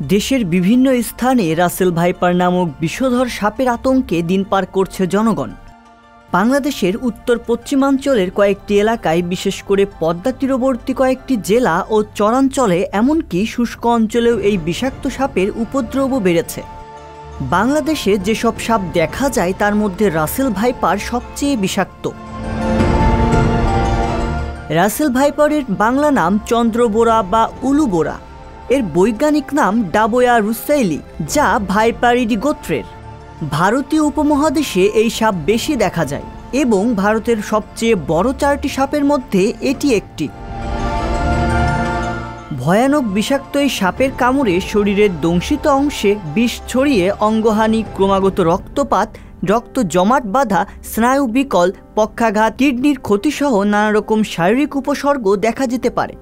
দেশের বিভিন্ন স্থানে রাসেল ভাইপার নামক বিষধর সাপের আতঙ্কে দিন পার করছে জনগণ। বাংলাদেশের উত্তর পশ্চিমাঞ্চলের কয়েকটি এলাকায়, বিশেষ করে পদ্মা তীরবর্তী কয়েকটি জেলা ও চরাঞ্চলে, এমনকি শুষ্ক অঞ্চলেও এই বিষাক্ত সাপের উপদ্রব বেড়েছে। বাংলাদেশে যেসব সাপ দেখা যায় তার মধ্যে রাসেল ভাইপার সবচেয়ে বিষাক্ত। রাসেল ভাইপারের বাংলা নাম চন্দ্রবোরা বা উলুবোরা। এর বৈজ্ঞানিক নাম ডাবোয়া রুসাইলি, যা ভাইপারিডি গোত্রের। ভারতীয় উপমহাদেশে এই সাপ বেশি দেখা যায় এবং ভারতের সবচেয়ে বড় 4টি সাপের মধ্যে এটি একটি। ভয়ানক বিষাক্ত এই সাপের কামড়ে শরীরের দংশিত অংশে বিষ ছড়িয়ে অঙ্গহানি, ক্রমাগত রক্তপাত, রক্ত জমাট বাঁধা, স্নায়ু বিকল, পক্ষাঘাত, কিডনির ক্ষতিসহ নানা রকম শারীরিক উপসর্গ দেখা যেতে পারে।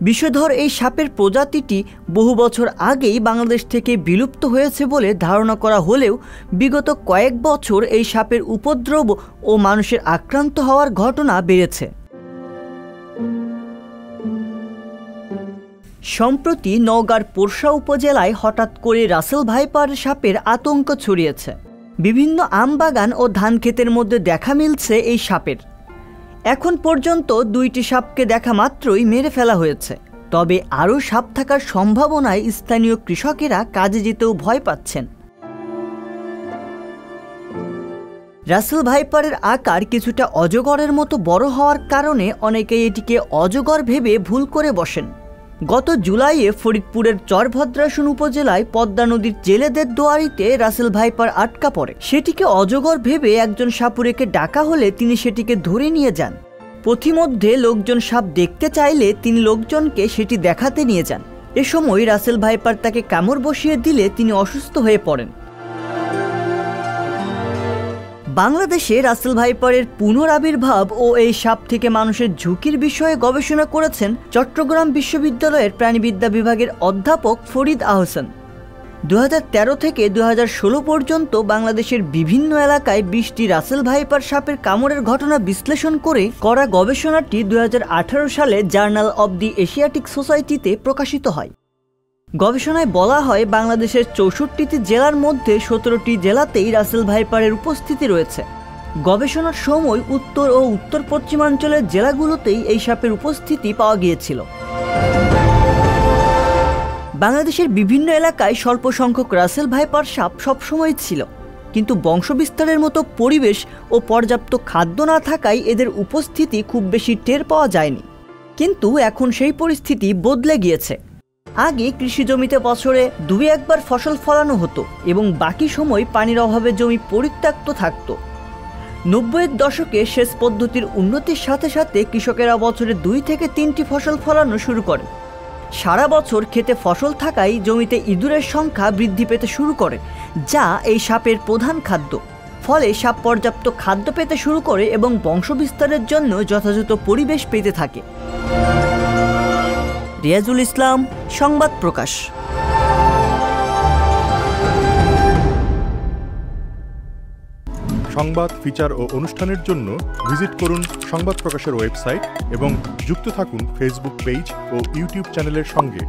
বিষধর এই সাপের প্রজাতিটি বহু বছর আগেই বাংলাদেশ থেকে বিলুপ্ত হয়েছে বলে ধারণা করা হলেও বিগত কয়েক বছর এই সাপের উপদ্রব ও মানুষের আক্রান্ত হওয়ার ঘটনা বেড়েছে। সম্প্রতি নওগাঁর পোরশা উপজেলায় হঠাৎ করে রাসেল ভাইপার সাপের আতঙ্ক ছড়িয়েছে। বিভিন্ন আমবাগান ও ধান ক্ষেতের মধ্যে দেখা মিলছে এই সাপের। এখন পর্যন্ত 2টি সাপকে দেখা মাত্রই মেরে ফেলা হয়েছে। তবে আরও সাপ থাকার সম্ভাবনায় স্থানীয় কৃষকেরা কাজে যেতেও ভয় পাচ্ছেন। রাসেল ভাইপারের আকার কিছুটা অজগরের মতো বড় হওয়ার কারণে অনেকেই এটিকে অজগর ভেবে ভুল করে বসেন। গত জুলাইয়ে ফরিদপুরের চরভদ্রাসন উপজেলায় পদ্মা নদীর জেলেদের দোয়ারিতে রাসেল ভাইপার আটকা পড়ে। সেটিকে অজগর ভেবে একজন সাপুড়েকে ডাকা হলে তিনি সেটিকে ধরে নিয়ে যান। পথিমধ্যে লোকজন সাপ দেখতে চাইলে তিনি লোকজনকে সেটি দেখাতে নিয়ে যান। এ সময় রাসেল ভাইপার তাকে কামড় বসিয়ে দিলে তিনি অসুস্থ হয়ে পড়েন। বাংলাদেশে রাসেল ভাইপারের পুনরাবির্ভাব ও এই সাপ থেকে মানুষের ঝুঁকির বিষয়ে গবেষণা করেছেন চট্টগ্রাম বিশ্ববিদ্যালয়ের প্রাণীবিদ্যা বিভাগের অধ্যাপক ফরিদ আহসান। 2013 থেকে 2016 পর্যন্ত বাংলাদেশের বিভিন্ন এলাকায় 20টি রাসেল ভাইপার সাপের কামড়ের ঘটনা বিশ্লেষণ করে করা গবেষণাটি 2018 সালে জার্নাল অব দি এশিয়াটিক সোসাইটিতে প্রকাশিত হয়। গবেষণায় বলা হয়, বাংলাদেশের 64টি জেলার মধ্যে 17টি জেলাতেই রাসেল ভাইপারের উপস্থিতি রয়েছে। গবেষণার সময় উত্তর ও উত্তর পশ্চিমাঞ্চলের জেলাগুলোতেই এই সাপের উপস্থিতি পাওয়া গিয়েছিল। বাংলাদেশের বিভিন্ন এলাকায় স্বল্প সংখ্যক রাসেল ভাইপার সাপ সবসময় ছিল, কিন্তু বংশবিস্তারের মতো পরিবেশ ও পর্যাপ্ত খাদ্য না থাকায় এদের উপস্থিতি খুব বেশি টের পাওয়া যায়নি। কিন্তু এখন সেই পরিস্থিতি বদলে গিয়েছে। আগে কৃষি জমিতে বছরে 2-1 বার ফসল ফলানো হতো এবং বাকি সময় পানির অভাবে জমি পরিত্যক্ত থাকত। 90-এর দশকে সেচ পদ্ধতির উন্নতির সাথে সাথে কৃষকেরা বছরে 2 থেকে 3টি ফসল ফলানো শুরু করে। সারা বছর খেতে ফসল থাকায় জমিতে ইঁদুরের সংখ্যা বৃদ্ধি পেতে শুরু করে, যা এই সাপের প্রধান খাদ্য। ফলে সাপ পর্যাপ্ত খাদ্য পেতে শুরু করে এবং বংশবিস্তারের জন্য যথাযথ পরিবেশ পেতে থাকে। রিয়াজুল ইসলাম, সংবাদ প্রকাশ। সংবাদ, ফিচার ও অনুষ্ঠানের জন্য ভিজিট করুন সংবাদ প্রকাশের ওয়েবসাইট এবং যুক্ত থাকুন ফেসবুক পেজ ও ইউটিউব চ্যানেলের সঙ্গে।